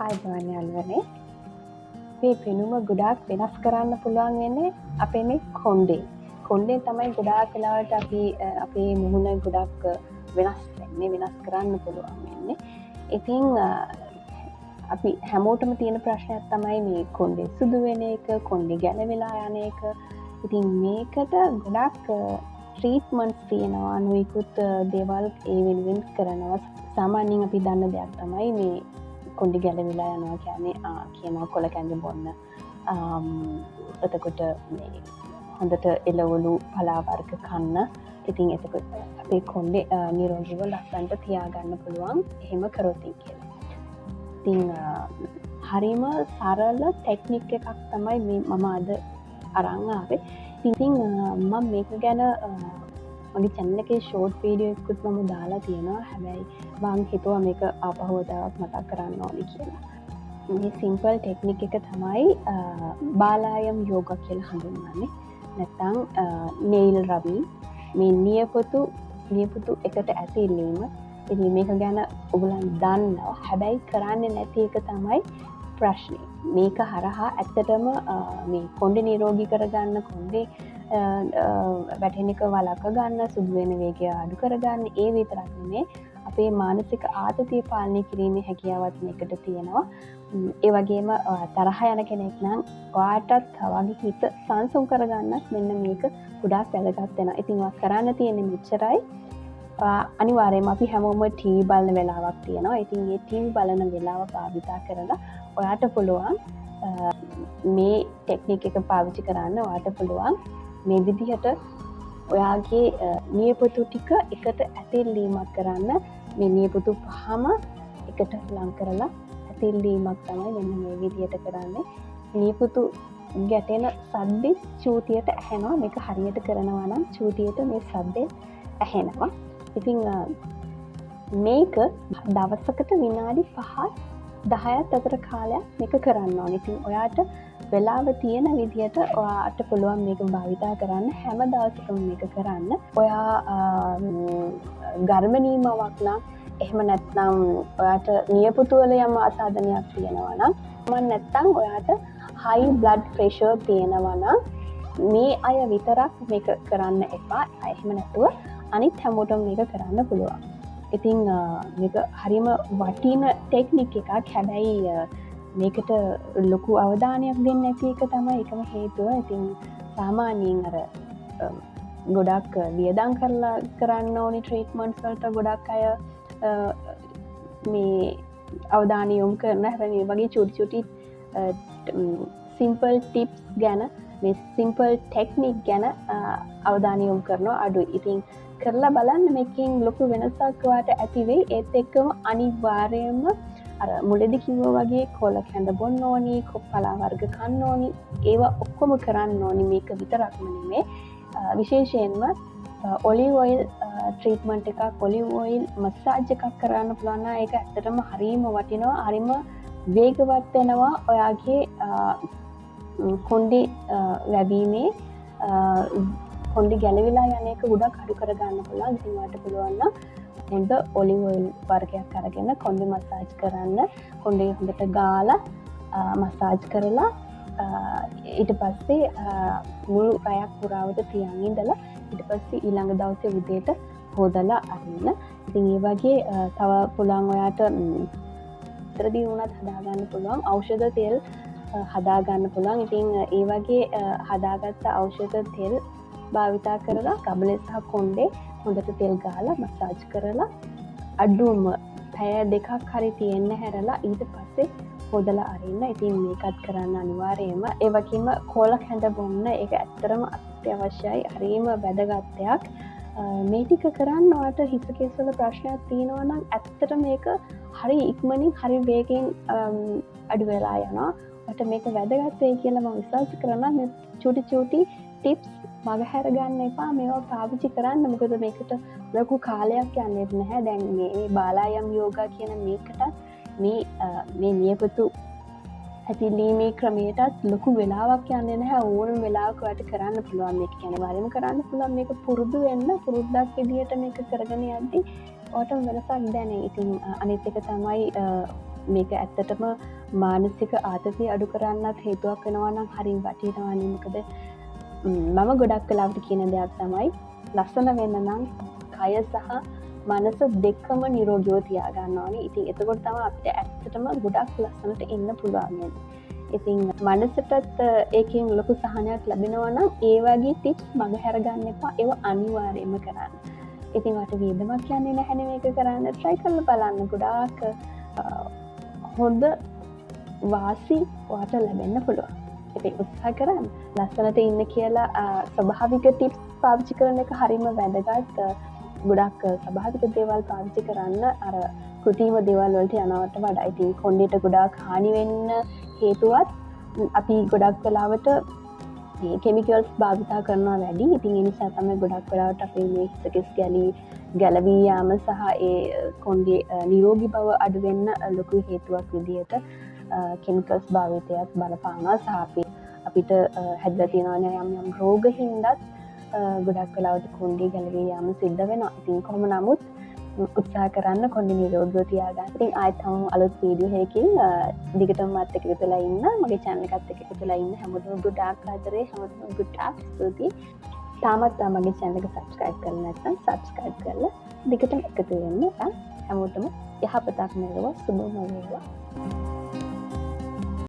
ආයුබෝවන් යාළුවනේ. මේ පෙනුම ගොඩාක් වෙනස් කරන්න පුළුවන් වෙන්නේ අපේ මේ කොණ්ඩේ. කොණ්ඩේ තමයි ගොඩාක් වෙලාවට අපි අපේ මුහුණ ගොඩක් වෙනස් වෙන්නේ, වෙනස් කරන්න පුළුවන් වෙන්නේ. ඉතින් අපි හැමෝටම තියෙන ප්‍රශ්නයක් තමයි මේ කොණ්ඩේ සුදු වෙන එක, කොණ්ඩේ ගැලවිලා යන එක. ඉතින් මේකට ගොඩක් ට්‍රීට්මන්ට්ස් තියෙනවා, නොයෙකුත් දේවල් ඒ වෙනුවෙන් කරනවා. සාමාන්‍යයෙන් අපි දන්න දෙයක් තමයි මේ කොණ්ඩේ ගැලවිලා යනවා කියන්නේ කියනවා කොළ කැඳ බොන්න. එතකොට මේ හොඳට එළවලු පලා වර්ග කන්න. ඉතින් එතකොට අපේ කොණ්ඩේ නිරෝගීව ලස්සනට තියාගන්න පුළුවන් එහෙම කරොත් කියලා. ඉතින් හරිම සරල ටෙක්නික් එකක් තමයි මම අද අරන් ආවේ. ඉතින් මම මේක ගැන මගේ channel එකේ short video එකකුත් මම දාලා තියෙනවා. හැබැයි මම හිතුවා මේක ආපහු තවත් මතක් කරන්න ඕනේ කියලා. මේ simple ටෙක්නික් එක තමයි බාලායම් යෝගා කියලා හඳුන්වන්නේ. නැත්නම් nail rubbing. මේ නියපොතු එකට ඇතිල්ලීම. ඉතින් මේක ගැන ඔයගොල්ලන් දන්නවා. හැබැයි කරන්නේ නැති එක තමයි ප්‍රශ්නේ. මේක හරහා ඇත්තටම මේ කොණ්ඩේ නිරෝගී කරගන්න, කොණ්ඩේ වැටෙන එක වළක්ව ගන්න, සුදු වෙන වේගය අඩු කරගන්න, ඒ විතරක් නෙමෙයි අපේ මානසික ආතතිය පාලනය කිරීමේ හැකියාවත් මේකට තියෙනවා. ඒ වගේම තරහ යන කෙනෙක් නම් ඔයාටත් වගේ හිත සංසුන් කරගන්නත් මෙන්න මේක ගොඩාක් වැදගත් වෙනවා. ඉතින් ඔයා කරන්න තියෙන්නේ මෙච්චරයි. අනිවාර්යයෙන්ම අපි හැමෝම ටීවී බලන වෙලාවක් තියෙනවා. ඉතින් මේ ටීවී බලන වෙලාව භාවිතා කරලා ඔයාට පුළුවන් මේ ටෙක්නික් එක පාවිච්චි කරන්න. ඔයාට පුළුවන් මේ විදිහට ඔයාගේ නියපොතු ටික එකට ඇතිල්ලීමක් කරන්න. මේ නියපොතු පහම එකට ලං කරලා ඇතිල්ලීමක් තමයි මෙන්න මේ විදිහට කරන්නේ. නියපොතු ගැටෙන සද්දෙ චූටියට ඇහෙනවා. මේක හරියට කරනවා නම් චූටියට මේ සද්දෙ ඇහෙනවා. ඉතින් මේක දවසකට විනාඩි 5-10ක් අතර කාලයක් මේක කරන්න ඕනේ. ඉතින් ඔයාට වෙලාව තියෙන විදිහට ඔයාට පුළුවන් මේක භාවිතා කරන්න. හැම දවසකම මේක කරන්න. ඔයා ගර්භණීමවක් නම් එහෙම නැත්නම් ඔයාට නියපොතු වල යම් අසාධනයක් තියෙනවා නම් නැත්නම් ඔයාට high blood pressure තියෙනවා නම් මේ අය විතරක් මේක කරන්න එපා. එහෙම නැතුව අනිත් හැමෝටම මේක කරන්න පුළුවන්. ඉතින් මේක හරිම වටින ටෙක්නික් එකක්. හැබැයි මේකට ලොකු අවධානයක් දෙන්නේ නැති එක තමයි එකම හේතුව. ඉතින් සාමාන්‍යයෙන් අර ගොඩක් වියදම් කරලා කරන්න ඕනි ට්‍රීට්මන්ට්ස් වලට ගොඩක් අය මේ අවධානය යොමු කරන. හැබැයි මේ වගේ චුටි සිම්පල් ටිප්ස් ගැන, මේ සිම්පල් ටෙක්නික් ගැන අවධානය යොමු කරනවා අඩුයි. ඉතින් කරලා බලන්න, මේකෙන් ලොකු වෙනසක් ඔයාට ඇති වෙයි. ඒත් එක්කම අනිවාර්යයෙන්ම අර මුලදී කිව්වා වගේ කොළ කැඳ බොන්න ඕනි, පලා වර්ග කන්න ඕනි. ඒවා ඔක්කොම කරන්න ඕනි. මේක විතරක්ම නෙමෙයි. විශේෂයෙන්ම ඔලිව් ඔයිල් ට්‍රීට්මන්ට් එකක්, ඔලිව් ඔයිල් මසාජ් එකක් කරන්න පුළුවන් නම් ඒක ඇත්තටම හරිම වටිනවා. හරිම වේගවත් වෙනවා ඔයාගේ කොණ්ඩේ වැවීමේ කොණ්ඩේ ගැලවිලා යන එක ගොඩක් අඩු කරගන්න පුළුවන්. ඉතින් ඔයාලට පුළුවන් නම් හොඳ ඔලිව් ඔයිල් වර්ගයක් අරගෙන කොණ්ඩේ මසාජ් කරන්න. කොණ්ඩේ හොඳට ගාලා මසාජ් කරලා ඊට පස්සේ මුළු රැයක් පුරාවට තියන් ඉඳලා ඊට පස්සේ ඊළඟ දවසේ උදේට හොදලා අරින්න. ඉතින් ඒ වගේ තව පුළුවන් ඔයාට තරදී වුණත් හදාගන්න පුළුවන් ඖෂධ තෙල් හදාගන්න පුළුවන්. ඉතින් ඒ වගේ හදාගත්ත ඖෂධ තෙල් භාවිතා කරලා කබලේ සහ කොණ්ඩේ හොඳට තෙල් ගාලා මසාජ් කරලා අඩුම පැය 2ක් හරි තියෙන්න හැරලා ඊට පස්සේ හොදලා අරින්න. ඉතින් මේකත් කරන්න අනිවාර්යයෙන්ම. ඒ වගේම කොළ කැඳ බොන්න ඒක ඇත්තටම අත්‍යවශ්‍යයි. හරිම වැදගත් දෙයක්. මේ ටික කරන්න ඔයාට හිස කෙස් වල ප්‍රශ්නයක් තියෙනවා නම් ඇත්තට මේක හරි ඉක්මනින් හරි වේගෙන් අඩු වෙලා යනවා. ඔයාට මේක වැදගත් වෙයි කියලා මම විශ්වාස කරනවා. මේ චූටි ටිප්ස් මගහැර ගන්න එපා. මේවා පාවිච්චි කරන්න. මොකද මේකට ලොකු කාලයක් යන්නේ නැහැ. දැන් මේ බාලායම් යෝගා කියන මේකටත් මේ නියපොතු ඇතිලීමේ ක්‍රමයටත් ලොකු වෙලාවක් යන්නේ නැහැ. ඕනම වෙලාවක ඔයාලට කරන්න පුළුවන්. මේක කියන්නේ වරිම කරන්න පුළුවන්. මේක පුරුදු වෙන්න, පුරුද්දක් විදියට මේක කරගෙන යද්දී ඔයාලට වෙනසක් දැනෙයි. ඉතින් අනිත් එක තමයි මේක ඇත්තටම මානසික ආතතිය අඩු කරන්නත් හේතුවක් වෙනවා නම් හරිම වටිනවානේ. මොකද මම ගොඩක් කලාවට කියන දෙයක් තමයි ලස්සන වෙන්න නම් කය සහ මනස දෙකම නිරෝගීව තියාගන්න ඕනේ. ඉතින් එතකොට තමයි අපිට ඇත්තටම ගොඩක් ලස්සනට ඉන්න පුළුවන් වෙන්නේ. ඉතින් මනසටත් ඒකෙන් ලොකු සහනයක් ලැබෙනවා නම් ඒ වගේ ටිප්ස් මගහැර ගන්න එපා. ඒව අනිවාර්යයෙන්ම කරන්න. ඉතින් වට වේදමක් යන්නේ නැහැනේ මේක කරන්න. try කරලා බලන්න. ගොඩාක් හොඳ වාසි වාට ලැබෙන්න පුළුවන්. ඉතින් උත්සාහ කරන්න. ලස්සනට ඉන්න කියලා ස්වභාවික ටිප්ස් පාවිච්චි කරන එක හරිම වැදගත්. ගොඩක් ස්වභාවික දේවල් පාවිච්චි කරන්න අර කෘතිම දේවල් වලට යනවට වඩා. ඉතින් කොණ්ඩේට ගොඩාක් හානි වෙන්න හේතුවත් අපි ගොඩක් වෙලාවට මේ කෙමිකල්ස් භාවිතා කරනවා වැඩි. ඉතින් ඒ නිසා තමයි ගොඩක් වෙලාවට අපේ මේ හිසකෙස් ගැලවී යාම සහ ඒ කොණ්ඩේ නිරෝගී බව අඩු වෙන්න ලොකු හේතුවක් විදිහට කෙමිකල්ස් භාවිතයත් බලපානවා. සහ අපිට හැදලා තියෙනවා යම් රෝග හින්දාත් ගොඩක් වෙලාවට කොණ්ඩේ ගැලවී යාම සිද්ධ වෙනවා. ඉතින් කොහොම නමුත් උත්සාහ කරන්න කොණ්ඩේ නිරෝගීව තියාගන්න. ඉතින් ආයෙත් තම අලුත් වීඩියෝ එකකින් දිගටම මාත් එක්ක එකතුලා ඉන්න, මගේ channel එකත් එක්ක එකතුලා ඉන්න හැමෝටම ගොඩාක් ආදරේ, හැමෝටම ගොඩාක් ස්තුතියි. තාමත් මගේ channel එක subscribe කරලා නැත්නම් subscribe කරලා දිගටම එකතු වෙන්න. හැමෝටම යහපතක් වේවා, සුබම වේවා.